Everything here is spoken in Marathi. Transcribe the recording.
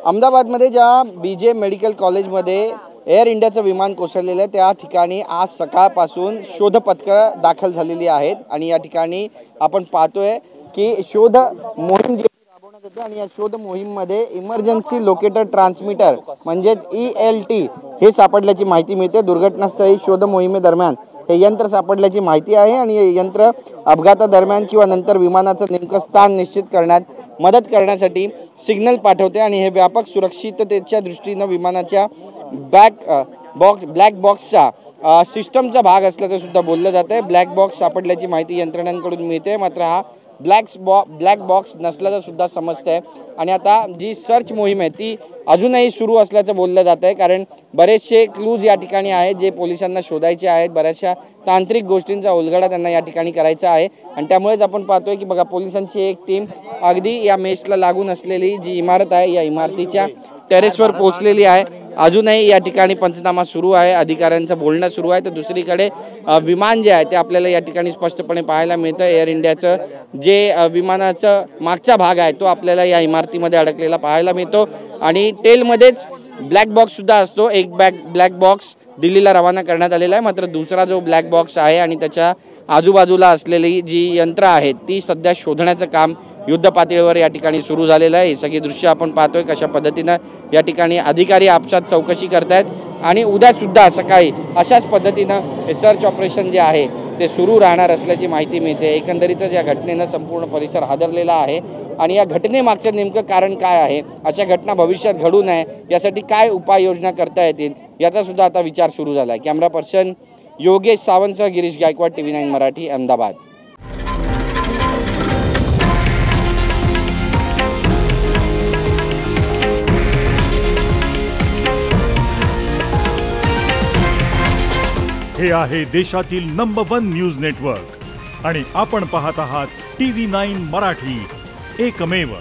अहमदाबादमध्ये ज्या BJ मेडिकल कॉलेजमध्ये एअर इंडियाचं विमान कोसळलेलं आहे त्या ठिकाणी आज सकाळपासून शोध पथकं दाखल झालेली आहेत आणि या ठिकाणी आपण पाहतोय की शोध मोहीम जी राबवण्यात येते आणि या शोध मोहीममध्ये इमर्जन्सी लोकेटर ट्रान्समीटर म्हणजेच ELT हे सापडल्याची माहिती मिळते। दुर्घटनास्थळी शोध मोहिमेदरम्यान हे यंत्र सापडल्याची माहिती आहे आणि हे यंत्र अपघातादरम्यान किंवा नंतर विमानाचं नेमकं स्थान निश्चित करण्यात मदत करण्यासाठी सिग्नल पाठवते आणि हे व्यापक सुरक्षिततेच्या दृष्टीने विमानाच्या ब्लॅक बॉक्सचा सिस्टमचा भाग असल्याचं सुद्धा बोललं जातं आहे। ब्लॅक बॉक्स सापडल्याची माहिती यंत्रणांकडून मिळते, मात्र हा ब्लॅक बॉक्स नसल्याचं सुद्धा समजतंय आणि आता जी सर्च मोहीम आहे ती अजूनही सुरू असल्याचं बोललं जातं आहे, कारण बरेचसे क्लूज या ठिकाणी आहेत जे पोलिसांना शोधायचे आहेत। बऱ्याचशा तांत्रिक गोष्टींचा उलगडा त्यांना या ठिकाणी करायचा आहे आणि त्यामुळेच आपण पाहतोय की बघा पोलिसांची एक टीम अगदी या मेसला लागून असलेली जी इमारत आहे या इमारतीच्या टेरेसवर पोहोचलेली आहे। अजूनही या ठिकाणी पंचनामा सुरू आहे, अधिकाऱ्यांचं बोलणं सुरू आहे। तर दुसरीकडे विमान जे आहे ते आपल्याला या ठिकाणी स्पष्टपणे पाहायला मिळतं। एअर इंडियाचं जे विमानाचं मागचा भाग आहे तो आपल्याला या इमारतीमध्ये अडकलेला पाहायला मिळतो आणि टेलमध्येच ब्लॅक बॉक्स सुद्धा असतो। एक ब्लॅक बॉक्स दिल्लीला रवाना करण्यात आलेला आहे, मात्र दुसरा जो ब्लॅक बॉक्स आहे आणि त्याच्या आजूबाजूला असलेली जी यंत्र आहेत ती सध्या शोधण्याचं काम युद्ध पातळीवर या ठिकाणी सुरू झालेलं आहे। ही सगळी दृश्य आपण पाहतोय कशा पद्धतीनं या ठिकाणी अधिकारी आपसात चौकशी करतायत आणि उद्या सुद्धा सकाळी अशाच पद्धतीनं हे सर्च ऑपरेशन जे आहे ते सुरू राहणार असल्याची माहिती मिळते। एकंदरीतच या घटनेनं संपूर्ण परिसर हादरलेला आहे आणि या घटनेमागचं नेमकं कारण काय आहे, अशा घटना भविष्यात घडू नये यासाठी काय उपाययोजना करता येतील याचा सुद्धा आता विचार सुरू झाला आहे। कॅमेरा पर्सन योगेश सावंतसह गिरीश गायकवाड, TV9 मराठी, अहमदाबाद। हे आहे देशातील नंबर 1 न्यूज नेटवर्क आणि आपण पाहत आहात TV9 मराठी, एकमेव।